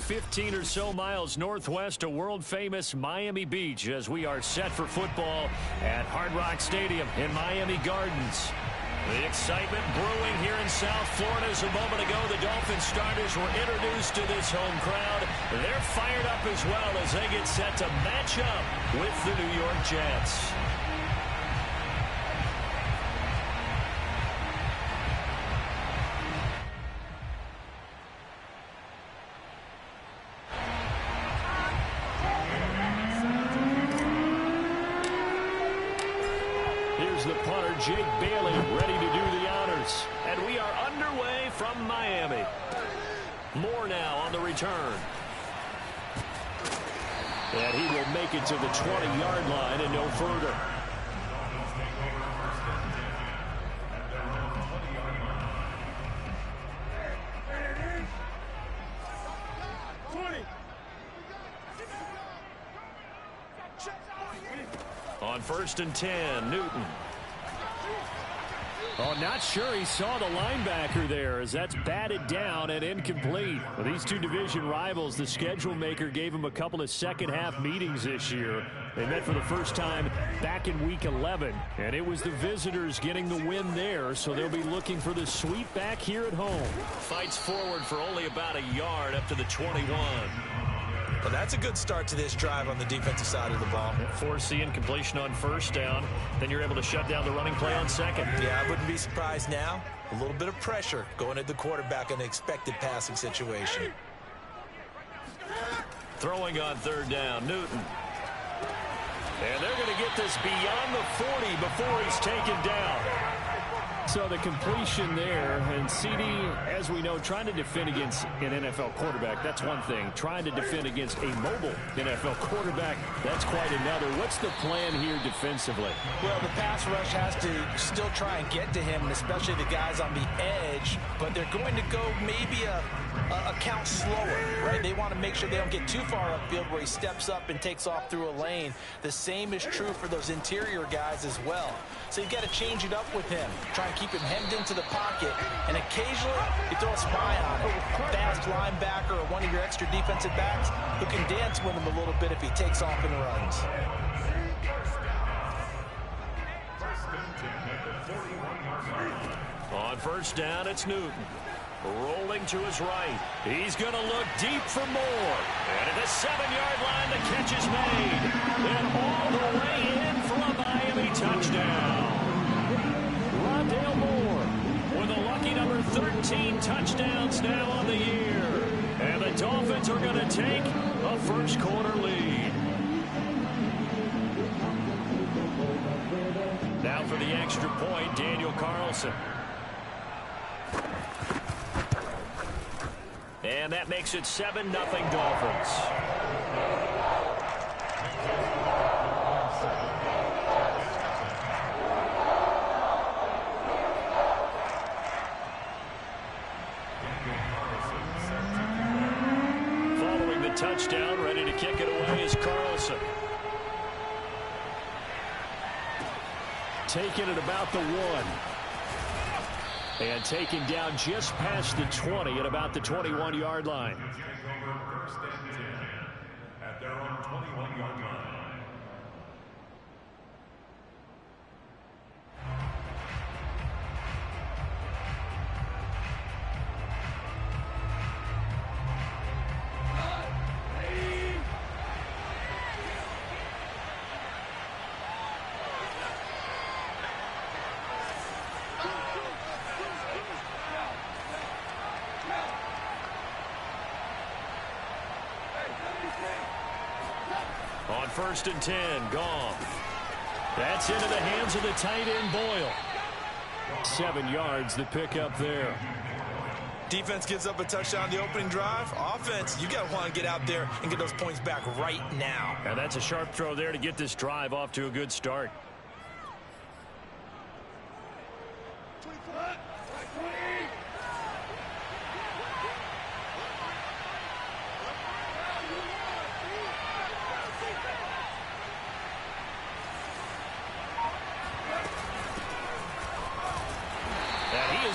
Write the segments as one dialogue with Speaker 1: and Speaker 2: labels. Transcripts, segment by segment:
Speaker 1: 15 or so miles northwest of world-famous Miami Beach as we are set for football at Hard Rock Stadium in Miami Gardens. The excitement brewing here in South Florida. As a moment ago, the Dolphins starters were introduced to this home crowd. They're fired up as well as they get set to match up with the New York Jets. The punter, Jake Bailey, ready to do the honors. And we are underway from Miami. Moore now on the return. And he will make it to the 20-yard line and no further. On 1st and 10, Newton. Oh, not sure he saw the linebacker there as that's batted down and incomplete. Well, these two division rivals, the schedule maker gave them a couple of second-half meetings this year. They met for the first time back in Week 11, and it was the visitors getting the win there, so they'll be looking for the sweep back here at home. Fights forward for only about a yard up to the 21.
Speaker 2: Well, that's a good start to this drive on the defensive side of the ball.
Speaker 1: Force the incompletion on 1st down. Then you're able to shut down the running play on 2nd.
Speaker 2: Yeah, I wouldn't be surprised now. A little bit of pressure going at the quarterback in the expected passing situation.
Speaker 1: Throwing on 3rd down, Newton. And they're going to get this beyond the 40 before he's taken down. So the completion there, and CD, as we know, trying to defend against an NFL quarterback, that's one thing. Trying to defend against a mobile NFL quarterback, that's quite another. What's the plan here defensively?
Speaker 2: Well, the pass rush has to still try and get to him, and especially the guys on the edge, but they're going to go maybe a count slower, right? They want to make sure they don't get too far upfield where he steps up and takes off through a lane. The same is true for those interior guys as well. So you've got to change it up with him. Try and keep him hemmed into the pocket, and occasionally you throw a spy on him. A fast linebacker or one of your extra defensive backs who can dance with him a little bit if he takes off and runs.
Speaker 1: On 1st down, it's Newton. Rolling to his right. He's going to look deep for Moore. And at the 7-yard line, the catch is made. And all the way in for a Miami touchdown. Rondale Moore with a lucky number 13 touchdowns now on the year. And the Dolphins are going to take a first-quarter lead. Now for the extra point, Daniel Carlson. And that makes it 7-0 Dolphins. Following the touchdown, ready to kick it away is Carlson. Taking it about the 1. And taken down just past the 20 at about the 21-yard line.
Speaker 3: At their own 21-yard line.
Speaker 1: On 1st and 10, gone. That's into the hands of the tight end, Boyle. 7 yards, the pickup there.
Speaker 2: Defense gives up a touchdown the opening drive. Offense, you got to want to get out there and get those points back right now.
Speaker 1: And that's a sharp throw there to get this drive off to a good start.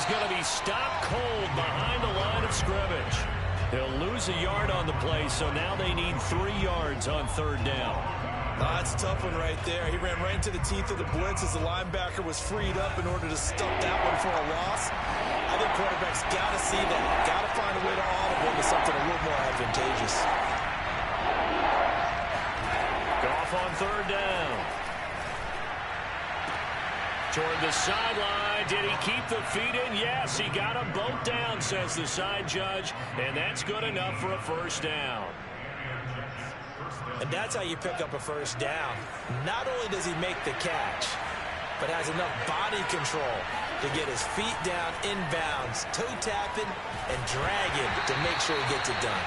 Speaker 1: Going to be stopped cold behind the line of scrimmage. He'll lose a yard on the play, so now they need 3 yards on 3rd down.
Speaker 2: That's a tough one right there. He ran right into the teeth of the blitz as the linebacker was freed up in order to stop that one for a loss. I think quarterbacks got to see that. Got to find a way to audible into something a little more advantageous.
Speaker 1: Goff on 3rd down. Toward the sideline. Did he keep the feet in? Yes, he got them both down, says the side judge. And that's good enough for a 1st down.
Speaker 2: And that's how you pick up a 1st down. Not only does he make the catch, but has enough body control to get his feet down inbounds, toe tapping and dragging to make sure he gets it done.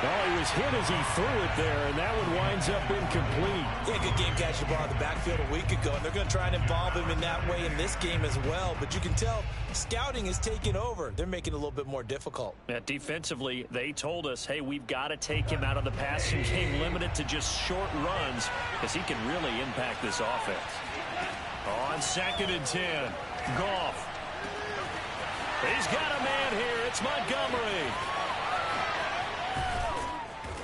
Speaker 1: Well, he was hit as he threw it there, and that one winds up incomplete.
Speaker 2: Yeah, good game catching the ball in the backfield a week ago, and they're going to try and involve him in that way in this game as well. But you can tell scouting is taking over. They're making it a little bit more difficult.
Speaker 1: Yeah, defensively, they told us, hey, we've got to take him out of the passing game, limited to just short runs, because he can really impact this offense. On 2nd and 10, Goff. He's got a man here. It's Montgomery.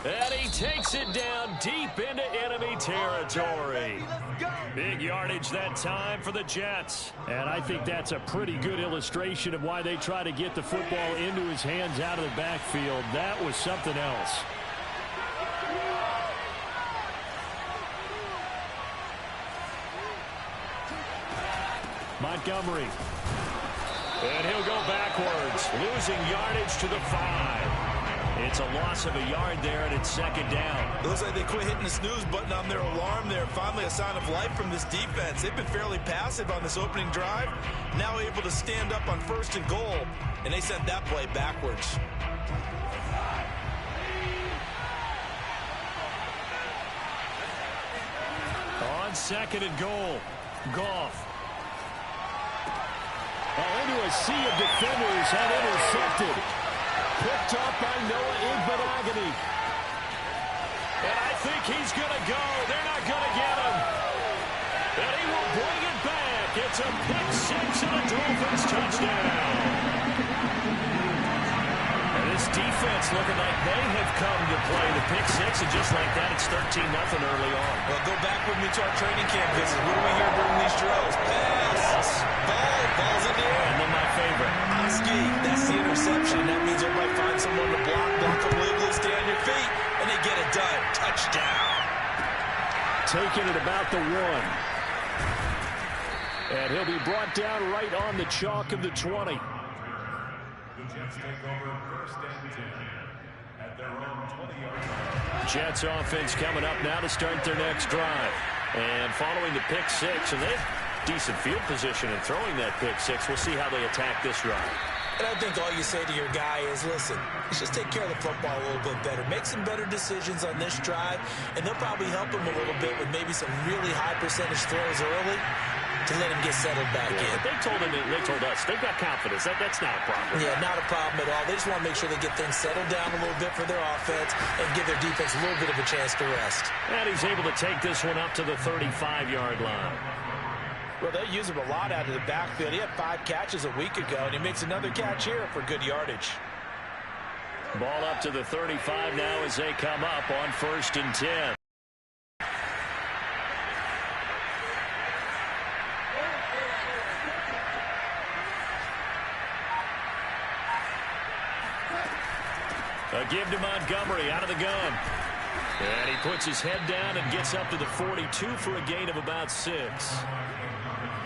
Speaker 1: And he takes it down deep into enemy territory. Big yardage that time for the Jets. And I think that's a pretty good illustration of why they try to get the football into his hands out of the backfield. That was something else. Montgomery. And he'll go backwards, losing yardage to the 5. It's a loss of a yard there, and it's 2nd down.
Speaker 2: Looks like they quit hitting the snooze button on their alarm there. Finally a sign of life from this defense. They've been fairly passive on this opening drive. Now able to stand up on 1st and goal, and they sent that play backwards.
Speaker 1: On 2nd and goal, Goff. Into a sea of defenders have intercepted. Picked up by Noah Igbinoghene. And I think he's going to go. They're not going to get him. And he will bring it back. It's a pick 6 and a Dolphins touchdown. And this defense looking like they have come to play the pick 6, and just like that, it's 13-0 early on.
Speaker 2: Well, go back with me to our training camp visit. What do we hear during these drills? Pass. Ball's in the air.
Speaker 1: And then my favorite.
Speaker 2: Oski, that's the interception. That means everybody find someone to block them legally, stay on your feet, and they get it done. Touchdown.
Speaker 1: Taking it about the 1. And he'll be brought down right on the chalk of the 20.
Speaker 3: The Jets take over 1st and 10 at their own 20-yard line.
Speaker 1: Jets offense coming up now to start their next drive. And following the pick 6, and they have decent field position in throwing that pick 6. We'll see how they attack this drive.
Speaker 2: And I think all you say to your guy is, listen, let's just take care of the football a little bit better. Make some better decisions on this drive, and they'll probably help him a little bit with maybe some really high percentage throws early to let him get settled back in.
Speaker 1: They told us they've got confidence. That's not a problem.
Speaker 2: Yeah, not a problem at all. They just want to make sure they get things settled down a little bit for their offense and give their defense a little bit of a chance to rest.
Speaker 1: And he's able to take this one up to the 35-yard line.
Speaker 2: Well, they use him a lot out of the backfield. He had 5 catches a week ago, and he makes another catch here for good yardage.
Speaker 1: Ball up to the 35 now as they come up on 1st and 10. A give to Montgomery out of the gun. And he puts his head down and gets up to the 42 for a gain of about 6.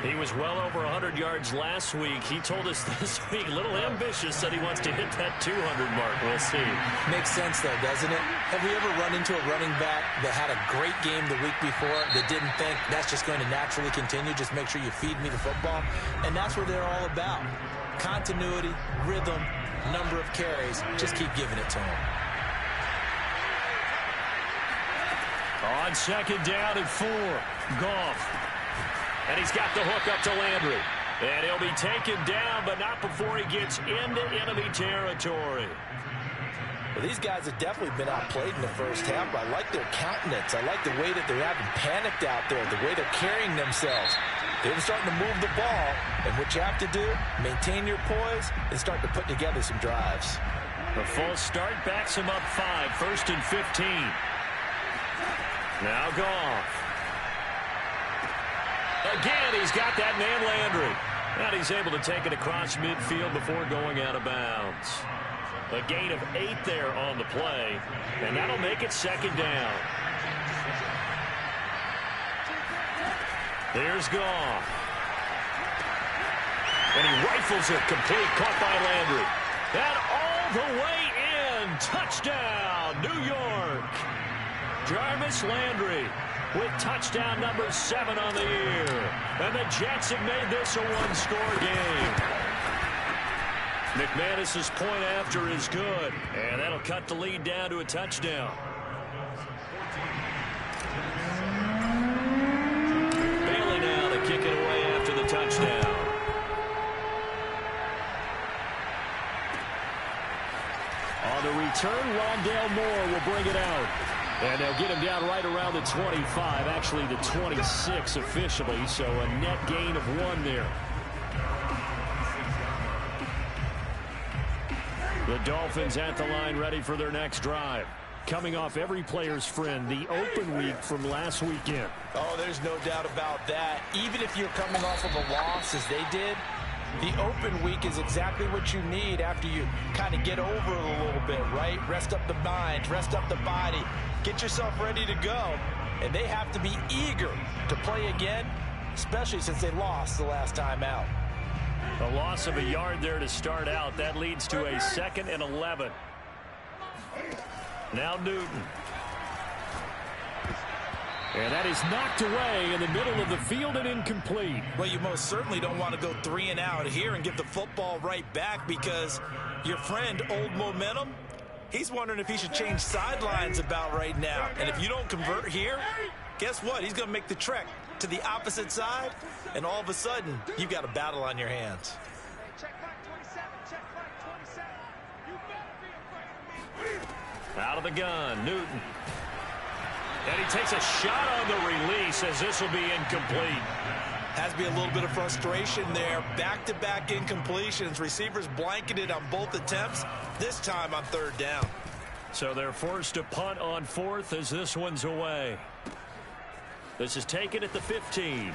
Speaker 1: He was well over 100 yards last week. He told us this week, a little ambitious, said he wants to hit that 200 mark. We'll see.
Speaker 2: Makes sense, though, doesn't it? Have we ever run into a running back that had a great game the week before that didn't think that's just going to naturally continue? Just make sure you feed me the football. And that's what they're all about. Continuity, rhythm, number of carries. Just keep giving it to him.
Speaker 1: On 2nd down and 4, Goff. And he's got the hook up to Landry. And he'll be taken down, but not before he gets into enemy territory.
Speaker 2: Well, these guys have definitely been outplayed in the first half. I like their countenance. I like the way that they're having panicked out there, the way they're carrying themselves. They're starting to move the ball. And what you have to do, maintain your poise and start to put together some drives.
Speaker 1: The false start backs him up 5, 1st and 15. Now Goff. Again, he's got that man Landry. And he's able to take it across midfield before going out of bounds. A gain of 8 there on the play, and that'll make it 2nd down. There's Goff. And he rifles it complete, caught by Landry. And all the way in, touchdown, New York. Jarvis Landry with touchdown number 7 on the year. And the Jets have made this a one-score game. McManus's point after is good, and that'll cut the lead down to a touchdown. Bailey now to kick it away after the touchdown. On the return, Rondale Moore will bring it out. And they'll get him down right around the 25, actually the 26 officially, so a net gain of 1 there. The Dolphins at the line ready for their next drive. Coming off every player's friend, the open week from last weekend.
Speaker 2: Oh, there's no doubt about that. Even if you're coming off of a loss as they did, the open week is exactly what you need after you kind of get over it a little bit, right? Rest up the mind, rest up the body, get yourself ready to go. And they have to be eager to play again, especially since they lost the last time out.
Speaker 1: A loss of a yard there to start out. That leads to a 2nd and 11. Now Newton. And that is knocked away in the middle of the field and incomplete.
Speaker 2: Well, you most certainly don't want to go 3 and out here and give the football right back, because your friend, Old Momentum, he's wondering if he should change sidelines about right now. And if you don't convert here, guess what? He's going to make the trek to the opposite side, and all of a sudden, you've got a battle on your hands.
Speaker 1: Out of the gun, Newton. And he takes a shot on the release as this will be incomplete.
Speaker 2: Has to be a little bit of frustration there. Back-to-back incompletions. Receivers blanketed on both attempts, this time on 3rd down.
Speaker 1: So they're forced to punt on 4th as this one's away. This is taken at the 15.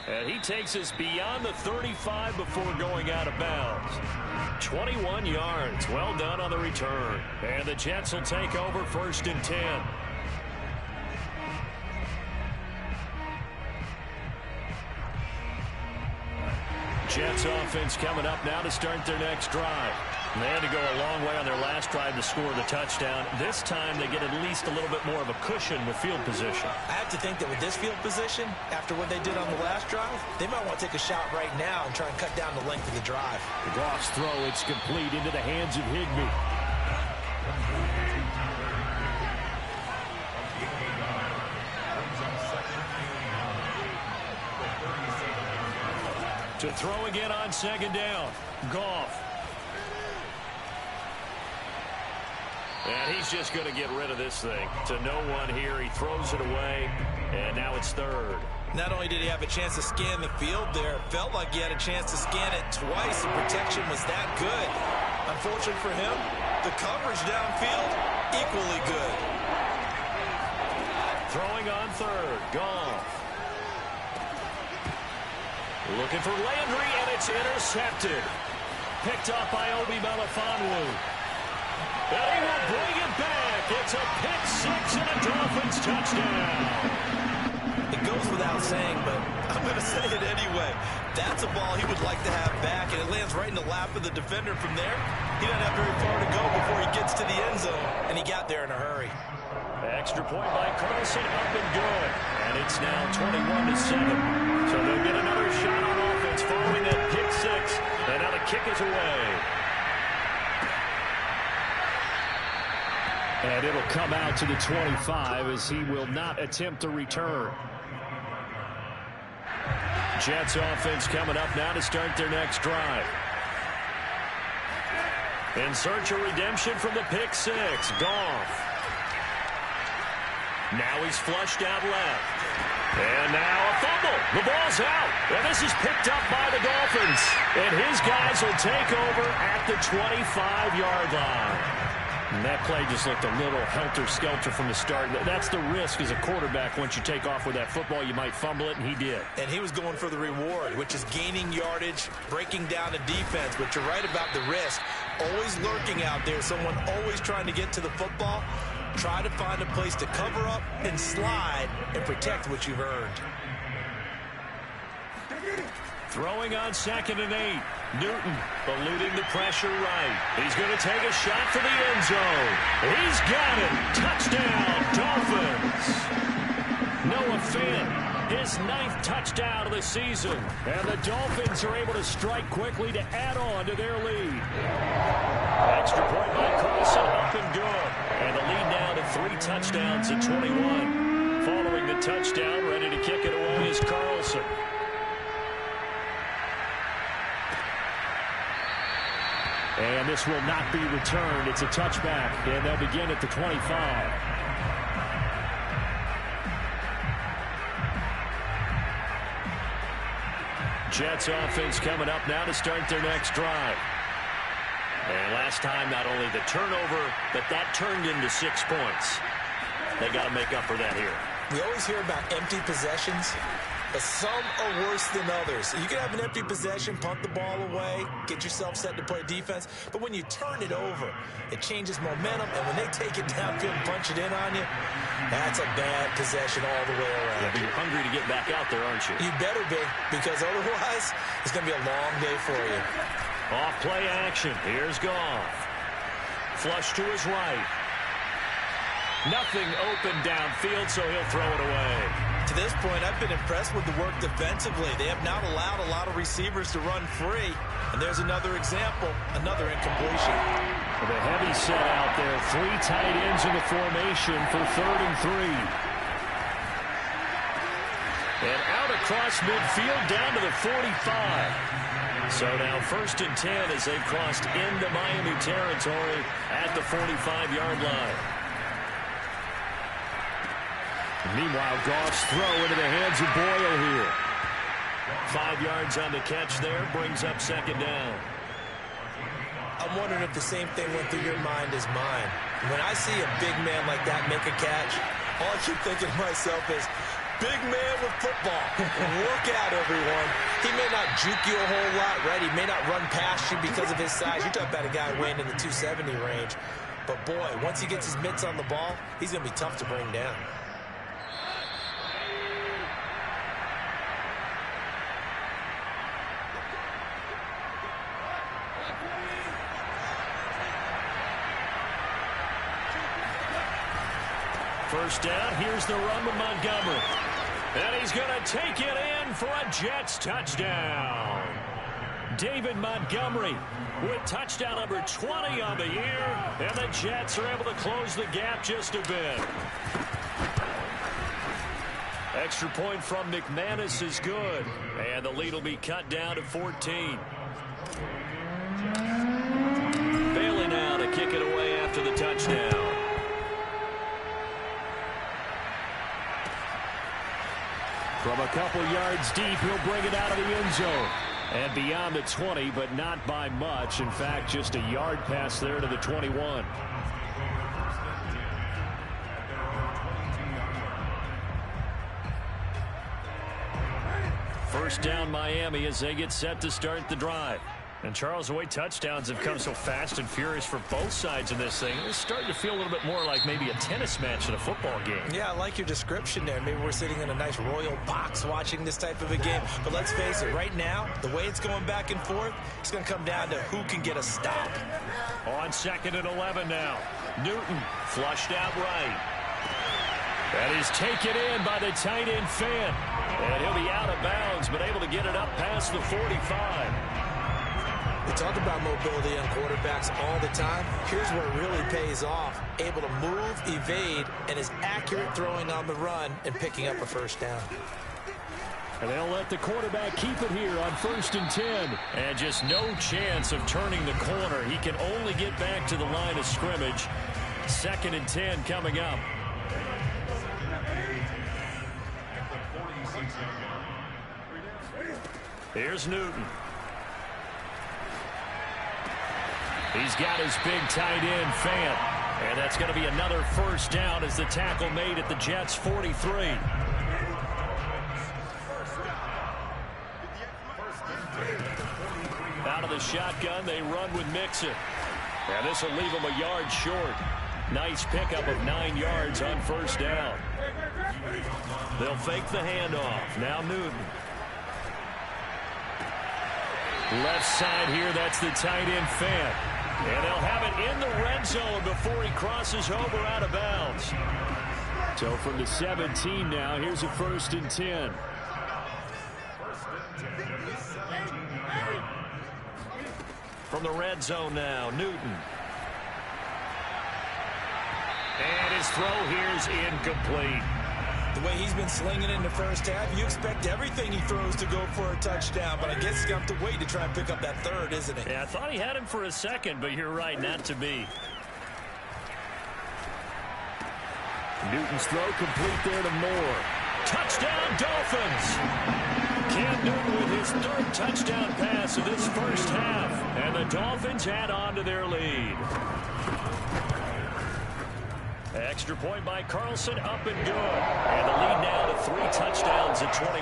Speaker 1: And he takes us beyond the 35 before going out of bounds. 21 yards. Well done on the return. And the Jets will take over 1st and 10. Jets offense coming up now to start their next drive. They had to go a long way on their last drive to score the touchdown. This time they get at least a little bit more of a cushion with field position.
Speaker 2: I have to think that with this field position, after what they did on the last drive, they might want to take a shot right now and try and cut down the length of the drive.
Speaker 1: The Goff's throw, it's complete into the hands of Higbee. To throw again on 2nd down. Goff. And he's just going to get rid of this thing. To no one here. He throws it away. And now it's 3rd.
Speaker 2: Not only did he have a chance to scan the field there, it felt like he had a chance to scan it twice. The protection was that good. Unfortunate for him, the coverage downfield, equally good.
Speaker 1: Throwing on 3rd. Goff. Looking for Landry, and it's intercepted. Picked off by Obi Melifonwu. And he will bring it back. It's a pick 6 and a Dolphins touchdown.
Speaker 2: It goes without saying, but I'm going to say it anyway. That's a ball he would like to have back, and it lands right in the lap of the defender from there. He doesn't have very far to go before he gets to the end zone, and he got there in a hurry.
Speaker 1: Extra point by Carlson, up and good. And it's now 21-7. So they'll get another shot on offense following that pick 6. And now the kick is away. And it'll come out to the 25 as he will not attempt a return. Jets offense coming up now to start their next drive. In search of redemption from the pick 6. Goff. Now he's flushed out left. And now a fumble. The ball's out. And this is picked up by the Dolphins. And his guys will take over at the 25-yard line. And that play just looked a little helter-skelter from the start. That's the risk as a quarterback. Once you take off with that football, you might fumble it, and he did.
Speaker 2: And he was going for the reward, which is gaining yardage, breaking down the defense. But you're right about the risk. Always lurking out there, someone always trying to get to the football. Try to find a place to cover up and slide and protect what you've earned.
Speaker 1: Throwing on 2nd and 8. Newton eluding the pressure right. He's going to take a shot for the end zone. He's got it. Touchdown, Dolphins. Noah Fant, his 9th touchdown of the season. And the Dolphins are able to strike quickly to add on to their lead. Extra point by Carlson, up and good. And the lead now to 3 touchdowns at 21. Following the touchdown, ready to kick it away is Carlson. And this will not be returned. It's a touchback, and they'll begin at the 25. Jets offense coming up now to start their next drive. And last time, not only the turnover, but that turned into 6 points. They got to make up for that here.
Speaker 2: We always hear about empty possessions, but some are worse than others. You can have an empty possession, punt the ball away, get yourself set to play defense. But when you turn it over, it changes momentum. And when they take it downfield and punch it in on you, that's a bad possession all the way around.
Speaker 1: Yeah, but you're hungry to get back out there, aren't you?
Speaker 2: You better be, because otherwise, it's going to be a long day for you.
Speaker 1: Off play action. Here's Goff. Flush to his right. Nothing open downfield, so he'll throw it away.
Speaker 2: To this point, I've been impressed with the work defensively. They have not allowed a lot of receivers to run free. And there's another example, another incompletion.
Speaker 1: With a heavy set out there, 3 tight ends in the formation for 3rd and 3. And out across midfield down to the 45. So now 1st and 10 as they've crossed into Miami territory at the 45-yard line. Meanwhile, Goff's throw into the hands of Boyle here. 5 yards on the catch there, brings up 2nd down.
Speaker 2: I'm wondering if the same thing went through your mind as mine. When I see a big man like that make a catch, all I keep thinking to myself is, big man with football. Work out, everyone. He may not juke you a whole lot, right? He may not run past you because of his size. You're talking about a guy weighing in the 270 range. But, boy, once he gets his mitts on the ball, he's going to be tough to bring down.
Speaker 1: First down, here's the run with Montgomery. And he's going to take it in for a Jets touchdown. David Montgomery with touchdown number 20 on the year. And the Jets are able to close the gap just a bit. Extra point from McManus is good. And the lead will be cut down to 14. Bailey now to kick it away after the touchdown. From a couple yards deep, he'll bring it out of the end zone. And beyond the 20, but not by much. In fact, just a yard pass there to the 21. First down, Miami, as they get set to start the drive. And Charles, the way touchdowns have come so fast and furious for both sides of this thing, it's starting to feel a little bit more like maybe a tennis match in a football game.
Speaker 2: Yeah, I like your description there. Maybe we're sitting in a nice royal box watching this type of a game. But let's face it, right now, the way it's going back and forth, it's going to come down to who can get a stop.
Speaker 1: On 2nd and 11 now. Newton flushed out right. And he's taken in by the tight end Fant. And he'll be out of bounds, but able to get it up past the 45.
Speaker 2: We talk about mobility on quarterbacks all the time. Here's where it really pays off. Able to move, evade, and is accurate throwing on the run and picking up a first down.
Speaker 1: And they'll let the quarterback keep it here on 1st and 10. And just no chance of turning the corner. He can only get back to the line of scrimmage. 2nd and 10 coming up. Here's Newton. He's got his big tight end, Fant. And that's going to be another first down as the tackle made at the Jets' 43. Out of the shotgun, they run with Mixon. And this will leave him a yard short. Nice pickup of 9 yards on first down. They'll fake the handoff. Now Newton. Left side here, that's the tight end, Fant. And they'll have it in the red zone before he crosses over out of bounds. So from the 17 now, here's a 1st and 10. From the red zone now, Newton. And his throw here's incomplete.
Speaker 2: The way he's been slinging in the first half, you expect everything he throws to go for a touchdown, but I guess he's going to have to wait to try and pick up that third, isn't he?
Speaker 1: Yeah, I thought he had him for a second, but you're right, not to be. Newton's throw complete there to Moore. Touchdown, Dolphins! Cam Newton with his 3rd touchdown pass of this first half, and the Dolphins add on to their lead. Extra point by Carlson, up and good. And the lead now to 3 touchdowns at 21.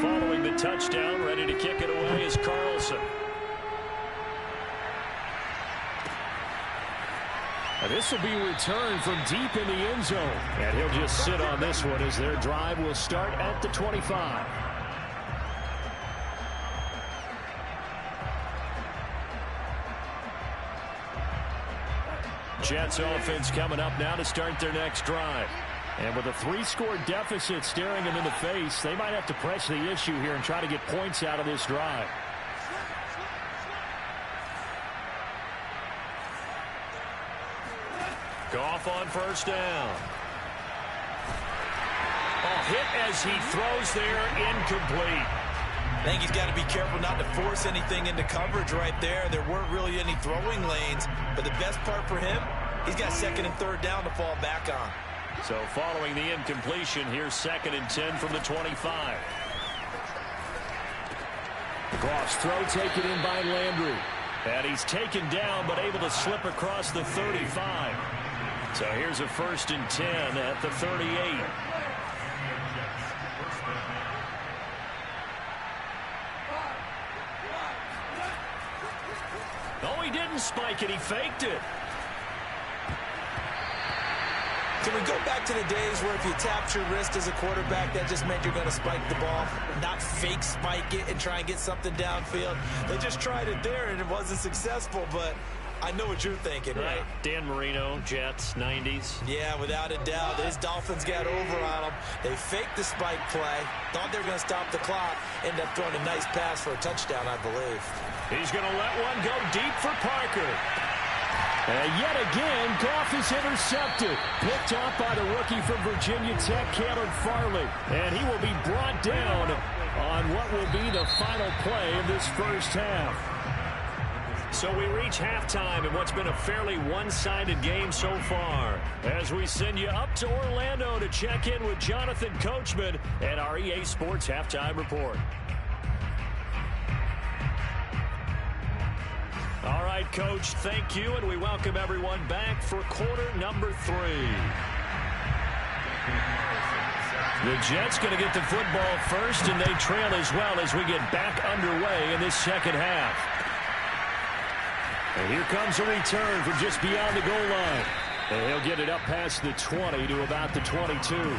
Speaker 1: Following the touchdown, ready to kick it away is Carlson. And this will be returned from deep in the end zone. And he'll just sit on this one as their drive will start at the 25. Jets offense coming up now to start their next drive. And with a 3-score deficit staring them in the face, they might have to press the issue here and try to get points out of this drive. Goff on first down. Hit as he throws there, incomplete.
Speaker 2: I think he's got to be careful not to force anything into coverage right there. There weren't really any throwing lanes, but the best part for him, he's got 2nd and 3rd down to fall back on.
Speaker 1: So following the incompletion, here's 2nd and 10 from the 25. Goff's throw taken in by Landry. And he's taken down, but able to slip across the 35. So here's a 1st and 10 at the 38. No, he didn't spike it. He faked it.
Speaker 2: Can we go back to the days where if you tapped your wrist as a quarterback, that just meant you're going to spike the ball, not fake spike it and try and get something downfield? They just tried it there, and it wasn't successful, but I know what you're thinking, right?
Speaker 1: Dan Marino, Jets, 90s.
Speaker 2: Yeah, without a doubt. His Dolphins got over on him. They faked the spike play, thought they were going to stop the clock, ended up throwing a nice pass for a touchdown, I believe.
Speaker 1: He's going to let one go deep for Parker. And yet again, Goff is intercepted. Picked off by the rookie from Virginia Tech, Caleb Farley. And he will be brought down on what will be the final play of this first half. So we reach halftime in what's been a fairly one-sided game so far. As we send you up to Orlando to check in with Jonathan Coachman and our EA Sports Halftime Report. All right, Coach, thank you, and we welcome everyone back for quarter number 3. The Jets going to get the football first, and they trail as well as we get back underway in this second half. And here comes a return from just beyond the goal line. And he'll get it up past the 20 to about the 22.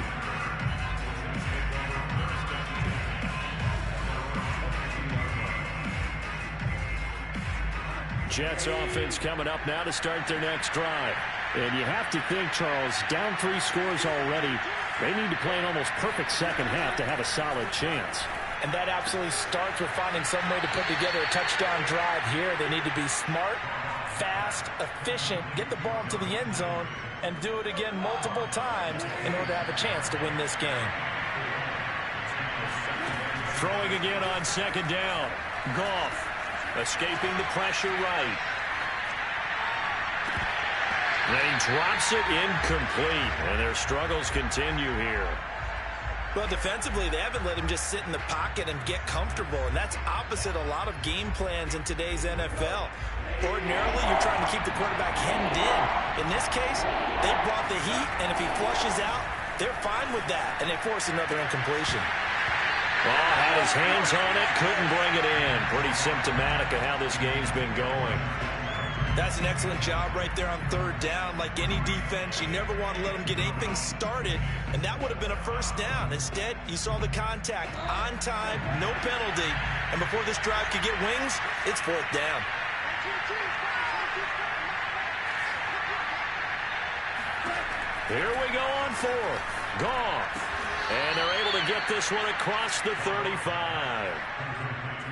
Speaker 1: Jets offense coming up now to start their next drive. And you have to think, Charles, down 3 scores already. They need to play an almost perfect second half to have a solid chance.
Speaker 2: And that absolutely starts with finding some way to put together a touchdown drive here. They need to be smart, fast, efficient, get the ball to the end zone, and do it again multiple times in order to have a chance to win this game.
Speaker 1: throwing again on second down. Goff escaping the pressure right. Then he drops it incomplete, and their struggles continue here.
Speaker 2: Well, defensively, they haven't let him just sit in the pocket and get comfortable, and that's opposite a lot of game plans in today's NFL. Ordinarily, you're trying to keep the quarterback hemmed in. In this case, they brought the heat, and if he flushes out, they're fine with that, and they force another incompletion.
Speaker 1: Well, had his hands on it, couldn't bring it in. Pretty symptomatic of how this game's been going.
Speaker 2: That's an excellent job right there on third down. Like any defense, you never want to let them get anything started, and that would have been a first down. Instead, you saw the contact on time, no penalty, and before this drive could get wings, it's fourth down.
Speaker 1: Here we go on fourth. Goff. And they're able to get this one across the 35.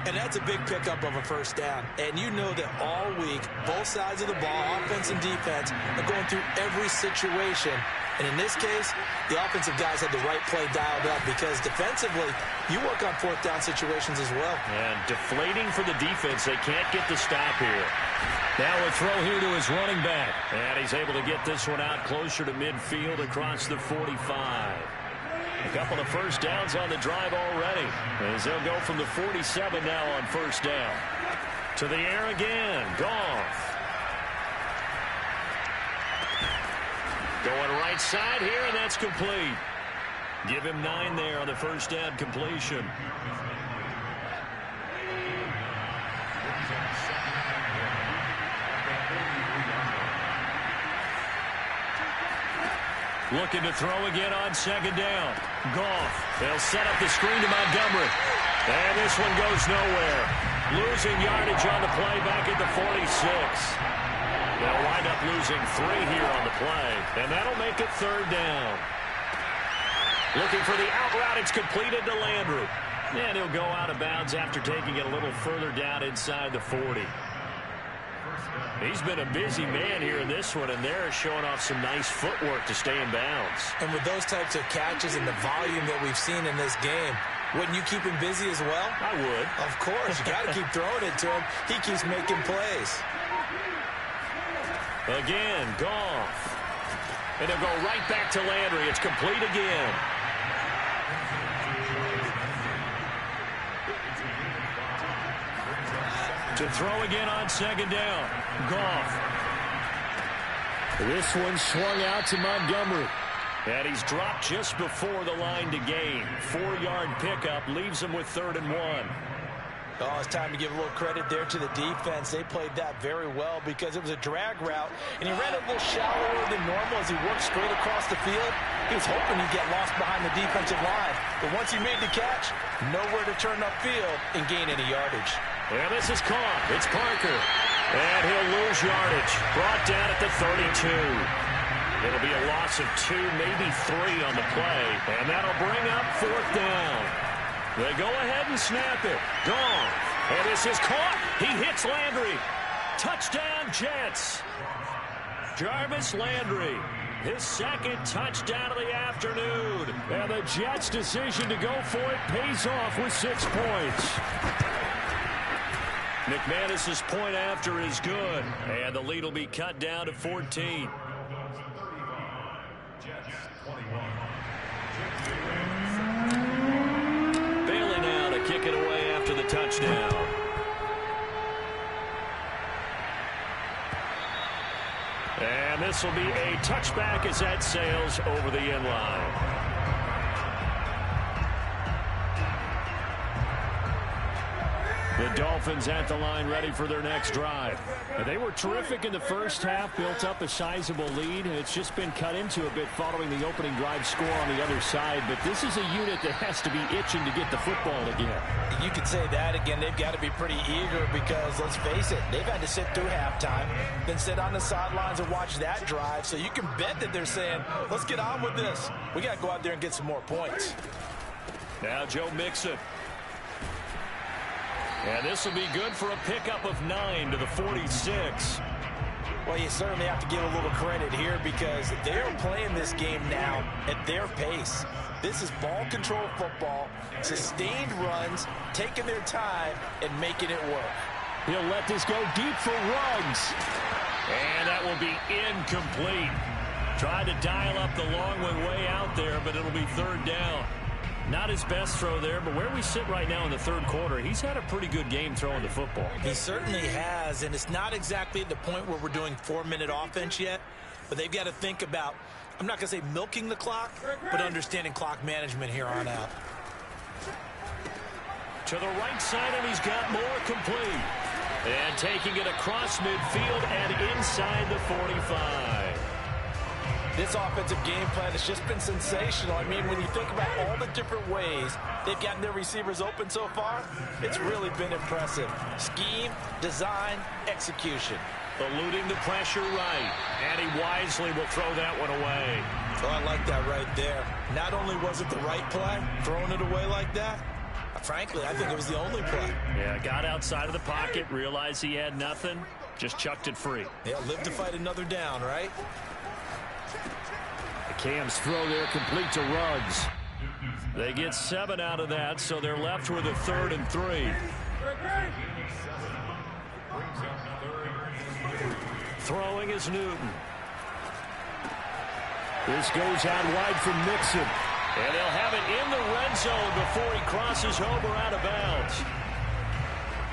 Speaker 2: And that's a big pickup of a first down. And you know that all week, both sides of the ball, offense and defense, are going through every situation. And in this case, the offensive guys had the right play dialed up because defensively, you work on fourth down situations as well.
Speaker 1: And deflating for the defense. They can't get the stop here. Now a throw here to his running back. And he's able to get this one out closer to midfield across the 45. A couple of first downs on the drive already, as they'll go from the 47 now on first down. To the air again, Goff. Going right side here, and that's complete. Give him 9 there on the first down completion. Looking to throw again on second down. Goff. They'll set up the screen to Montgomery. And this one goes nowhere. Losing yardage on the play back at the 46. They'll wind up losing 3 here on the play. And that'll make it third down. Looking for the out route. It's completed to Landry. And he'll go out of bounds after taking it a little further down inside the 40. He's been a busy man here in this one, and they're showing off some nice footwork to stay in bounds.
Speaker 2: And with those types of catches and the volume that we've seen in this game, wouldn't you keep him busy as well?
Speaker 1: I would.
Speaker 2: Of course. You got to keep throwing it to him. He keeps making plays.
Speaker 1: Again, Goff. And they'll go right back to Landry. It's complete again. To throw again on second down. Goff. This one swung out to Montgomery. And he's dropped just before the line to gain. 4-yard pickup leaves him with 3rd and 1.
Speaker 2: Oh, it's time to give a little credit there to the defense. They played that very well because it was a drag route, and he ran it a little shallower than normal as he worked straight across the field. He was hoping he'd get lost behind the defensive line, but once he made the catch, nowhere to turn upfield and gain any yardage.
Speaker 1: And this is caught. It's Parker. And he'll lose yardage. Brought down at the 32. It'll be a loss of 2, maybe 3 on the play, and that'll bring up 4th down. They go ahead and snap it. Gone. And this is caught. He hits Landry. Touchdown, Jets. Jarvis Landry, his 2nd touchdown of the afternoon. And the Jets' decision to go for it pays off with 6 points. McManus's point after is good. And the lead will be cut down to 14. Bailey now to kick it away after the touchdown. And this will be a touchback as that sails over the end line. The Dolphins at the line ready for their next drive. They were terrific in the first half, built up a sizable lead, and it's just been cut into a bit following the opening drive score on the other side. But this is a unit that has to be itching to get the football again.
Speaker 2: You could say that again. They've got to be pretty eager because, let's face it, they've had to sit through halftime, then sit on the sidelines and watch that drive. So you can bet that they're saying, let's get on with this. We got to go out there and get some more points.
Speaker 1: Now Joe Mixon. And this will be good for a pickup of 9 to the 46.
Speaker 2: Well, you certainly have to give a little credit here because they're playing this game now at their pace. This is ball control football, sustained runs, taking their time and making it work.
Speaker 1: He'll let this go deep for Ruggs. And that will be incomplete. Tried to dial up the long one way out there, but it'll be third down. Not his best throw there, but where we sit right now in the third quarter, he's had a pretty good game throwing the football.
Speaker 2: He certainly has, and it's not exactly at the point where we're doing 4-minute offense yet, but they've got to think about, I'm not going to say milking the clock, but understanding clock management here on out.
Speaker 1: To the right side, and he's got more complete. And taking it across midfield and inside the 45.
Speaker 2: This offensive game plan has just been sensational. I mean, when you think about all the different ways they've gotten their receivers open so far, it's really been impressive. Scheme, design, execution.
Speaker 1: Eluding the pressure right. And he wisely will throw that one away.
Speaker 2: Oh, I like that right there. Not only was it the right play, throwing it away like that, frankly, I think it was the only play.
Speaker 1: Yeah, got outside of the pocket, realized he had nothing, just chucked it free.
Speaker 2: Yeah, live to fight another down, right?
Speaker 1: The Cam's throw there complete to Ruggs. They get 7 out of that, so they're left with a 3rd and 3. Throwing is Newton. This goes out wide from Mixon. And they'll have it in the red zone before he crosses over out of bounds.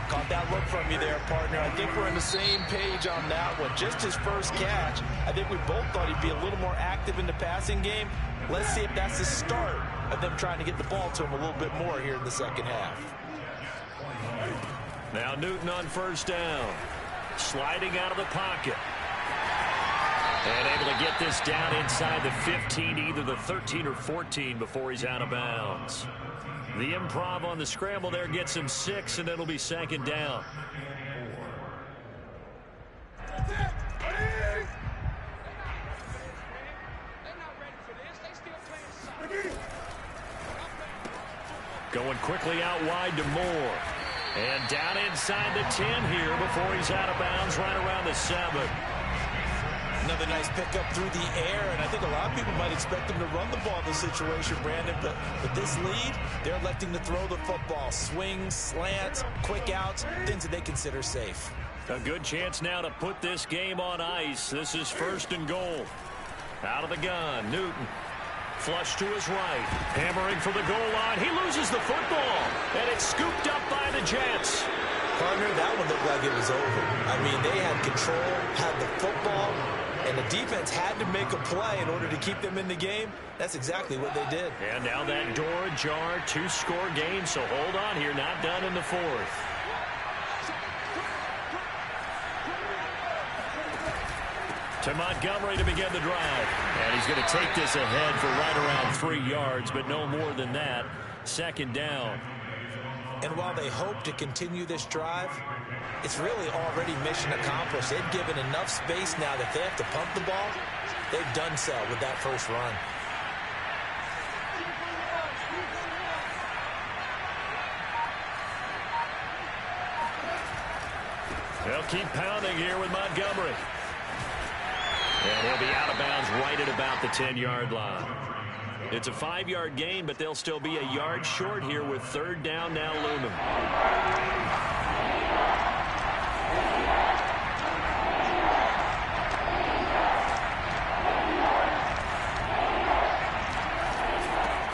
Speaker 2: Caught that look from you there, partner. I think we're on the same page on that one. Just his first catch, I think we both thought he'd be a little more active in the passing game. Let's see if that's the start of them trying to get the ball to him a little bit more here in the second half.
Speaker 1: Now Newton on first down. Sliding out of the pocket. And able to get this down inside the 15, either the 13 or 14 before he's out of bounds. The improv on the scramble there gets him 6, and it'll be second down. Going quickly out wide to Moore. And down inside the 10 here before he's out of bounds right around the 7.
Speaker 2: Another nice pickup through the air, and I think a lot of people might expect them to run the ball in this situation, Brandon, but with this lead, they're electing to throw the football. Swings, slants, quick outs, things that they consider safe.
Speaker 1: A good chance now to put this game on ice. This is 1st and goal. Out of the gun, Newton. Flush to his right. Hammering for the goal line. He loses the football, and it's scooped up by the Jets.
Speaker 2: Partner, that one looked like it was over. I mean, they had control, had the football, and the defense had to make a play in order to keep them in the game. That's exactly what they did.
Speaker 1: And now that door ajar, 2-score game, so hold on here, not done in the 4th. To Montgomery to begin the drive. And he's going to take this ahead for right around 3 yards, but no more than that. Second down.
Speaker 2: And while they hope to continue this drive, it's really already mission accomplished. They've given enough space now that they have to pump the ball. They've done so with that first run.
Speaker 1: They'll keep pounding here with Montgomery. And he'll be out of bounds right at about the 10-yard line. It's a 5-yard gain, but they'll still be a yard short here with 3rd down now looming.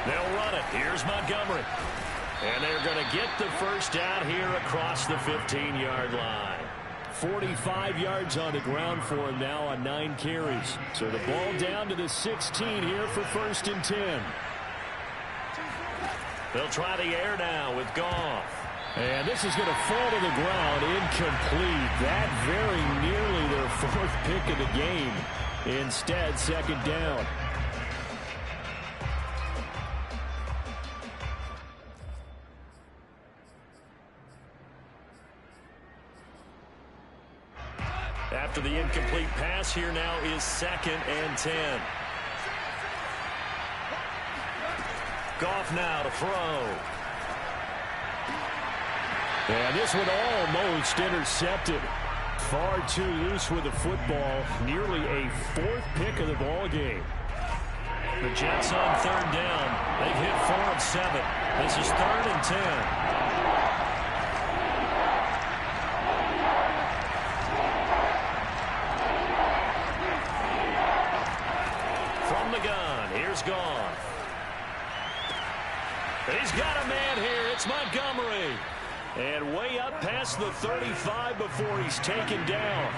Speaker 1: They'll run it. Here's Montgomery. And they're going to get the first down here across the 15-yard line. 45 yards on the ground for him now on 9 carries. So the ball down to the 16 here for 1st and 10. They'll try the air now with Goff. And this is going to fall to the ground, incomplete. That very nearly their 4th pick of the game. Instead, 2nd down. After the incomplete pass, here now is 2nd and 10. Goff now to throw. And this one almost intercepted. Far too loose with the football. Nearly a fourth pick of the ball game. The Jets on third down. They've hit 4 of 7. This is 3rd and 10. From the gun, here's Goff. He's got a man here. It's Montgomery. And way up past the 35 before he's taken down.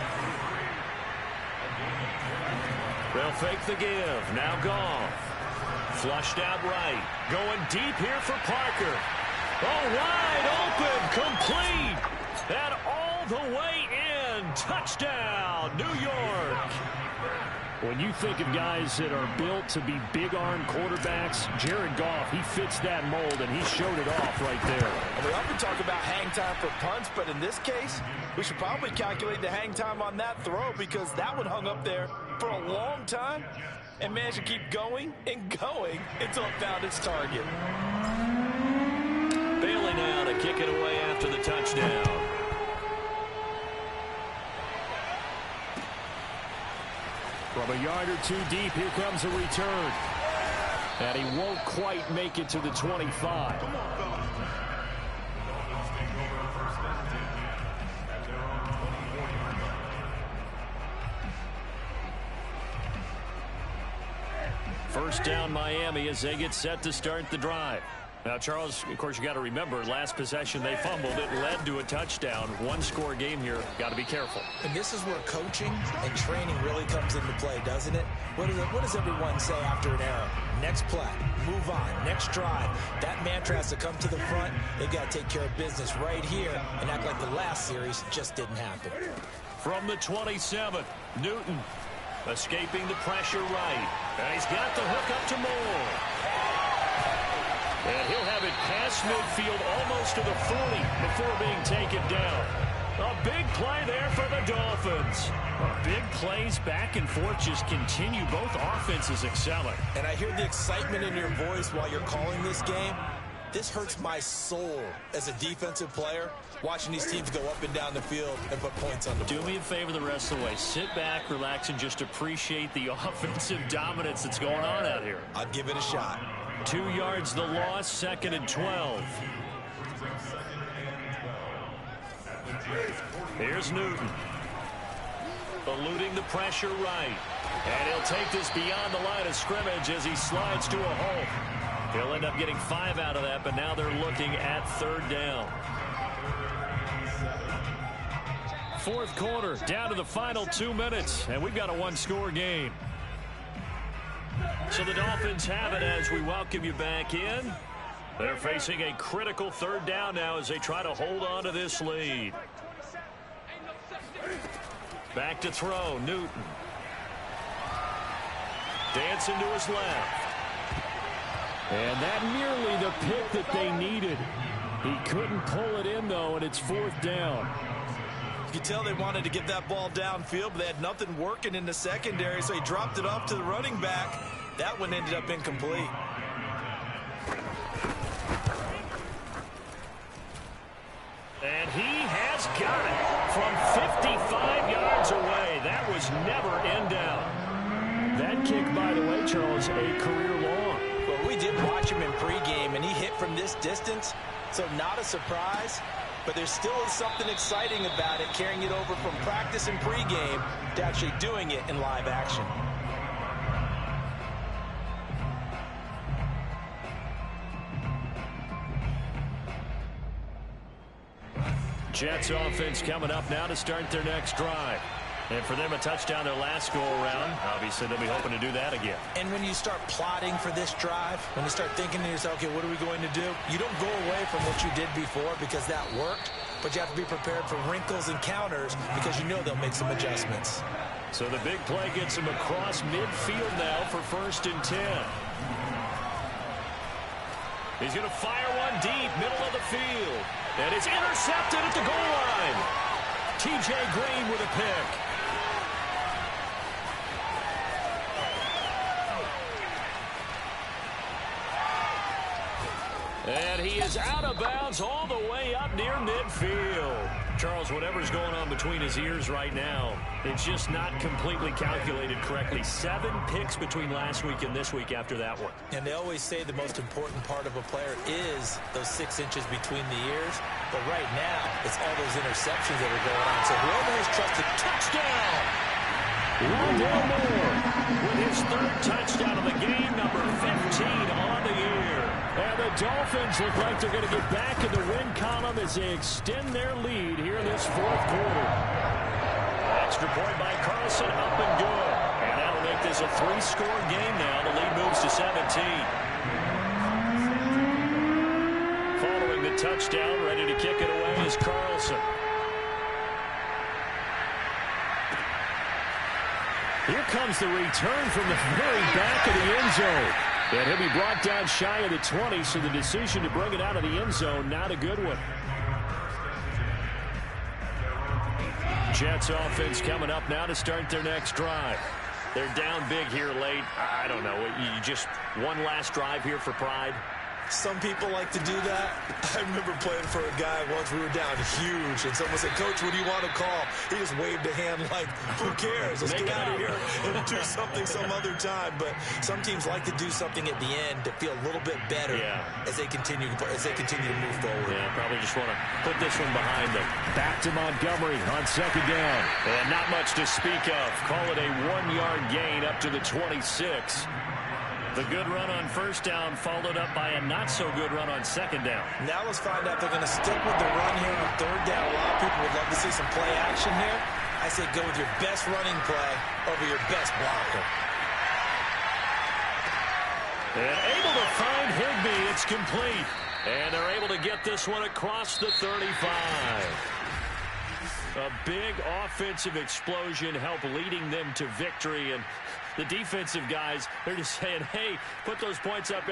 Speaker 1: They'll fake the give. Now Goff. Flushed out right. Going deep here for Parker. Oh, wide open. Complete. And all the way in. Touchdown, New York. When you think of guys that are built to be big-arm quarterbacks, Jared Goff, he fits that mold, and he showed it off right there.
Speaker 2: We often talk about hang time for punts, but in this case, we should probably calculate the hang time on that throw because that one hung up there for a long time and managed to keep going and going until it found its target.
Speaker 1: Bailey now to kick it away after the touchdown. From a yard or two deep, here comes a return. And he won't quite make it to the 25. First down Miami as they get set to start the drive. Now, Charles, of course, you got to remember, last possession they fumbled. It led to a touchdown. One-score game here. Got to be careful.
Speaker 2: And this is where coaching and training really comes into play, doesn't it? What does everyone say after an error? Next play, move on, next drive. That mantra has to come to the front. They've got to take care of business right here and act like the last series just didn't happen.
Speaker 1: From the 27, Newton escaping the pressure right. And he's got the hook up to Moore. And he'll have it past midfield almost to the 40 before being taken down. A big play there for the Dolphins. Big plays back and forth just continue. Both offenses excelling.
Speaker 2: And I hear the excitement in your voice while you're calling this game. This hurts my soul as a defensive player, watching these teams go up and down the field and put points on the board.
Speaker 1: Do me a favor the rest of the way. Sit back, relax, and just appreciate the offensive dominance that's going on out here.
Speaker 2: I'll give it a shot.
Speaker 1: 2 yards the loss, 2nd and 12. Here's Newton. Eluding the pressure right. And he'll take this beyond the line of scrimmage as he slides to a halt. He'll end up getting 5 out of that, but now they're looking at 3rd down. 4th quarter, down to the final 2 minutes, and we've got a one-score game. So the Dolphins have it as we welcome you back in. They're facing a critical 3rd down now as they try to hold on to this lead. Back to throw, Newton. Dancing to his left. And that nearly the pick that they needed. He couldn't pull it in, though, and it's 4th down.
Speaker 2: You could tell they wanted to get that ball downfield, but they had nothing working in the secondary, so he dropped it off to the running back. That one ended up incomplete.
Speaker 1: And he has got it from 55 yards away. That was never in doubt. That kick, by the way, Charles, a career long.
Speaker 2: Well, we did watch him in pregame, and he hit from this distance, so not a surprise. But there still is something exciting about it, carrying it over from practice and pregame to actually doing it in live action.
Speaker 1: Jets offense coming up now to start their next drive. And for them, a touchdown their last go-around. Obviously, they'll be hoping to do that again.
Speaker 2: And when you start plotting for this drive, when you start thinking to yourself, okay, what are we going to do? You don't go away from what you did before because that worked, but you have to be prepared for wrinkles and counters because you know they'll make some adjustments.
Speaker 1: So the big play gets him across midfield now for 1st and 10. He's going to fire one deep, middle of the field. And it's intercepted at the goal line. T.J. Green with a pick. And he is out of bounds all the way up near midfield. Charles, whatever's going on between his ears right now, it's just not completely calculated correctly. 7 picks between last week and this week after that one.
Speaker 2: And they always say the most important part of a player is those 6 inches between the ears. But right now, it's all those interceptions that are going on. So whoever has trusted, touchdown!
Speaker 1: Rondale Moore with his 3rd touchdown of the game, number 15 on the year. And the Dolphins look like they're going to get back in the win column as they extend their lead here in this 4th quarter. Extra point by Carlson, up and good. And that'll make this a 3-score game now. The lead moves to 17. Following the touchdown, ready to kick it away is Carlson. Here comes the return from the very back of the end zone. And he'll be brought down shy of the 20, so the decision to bring it out of the end zone, not a good one. Jets offense coming up now to start their next drive. They're down big here late. I don't know. You just one last drive here for pride.
Speaker 4: Some people like to do that. I remember playing for a guy once. We were down huge, and someone said, "Coach, what do you want to call?" He just waved a hand like, "Who cares? Let's get out of here and do something some other time." But some teams like to do something at the end to feel a little bit better as they continue to move forward.
Speaker 1: Yeah, probably just want to put this one behind them. Back to Montgomery on 2nd down. And not much to speak of. Call it a 1-yard gain up to the 26. The good run on 1st down followed up by a not-so-good run on 2nd down.
Speaker 2: Now let's find out if they're going to stick with the run here on 3rd down. A lot of people would love to see some play action here. I say go with your best running play over your best blocker.
Speaker 1: And able to find Higbee. It's complete. And they're able to get this one across the 35. A big offensive explosion helped leading them to victory. And the defensive guys, they're just saying, hey, put those points up.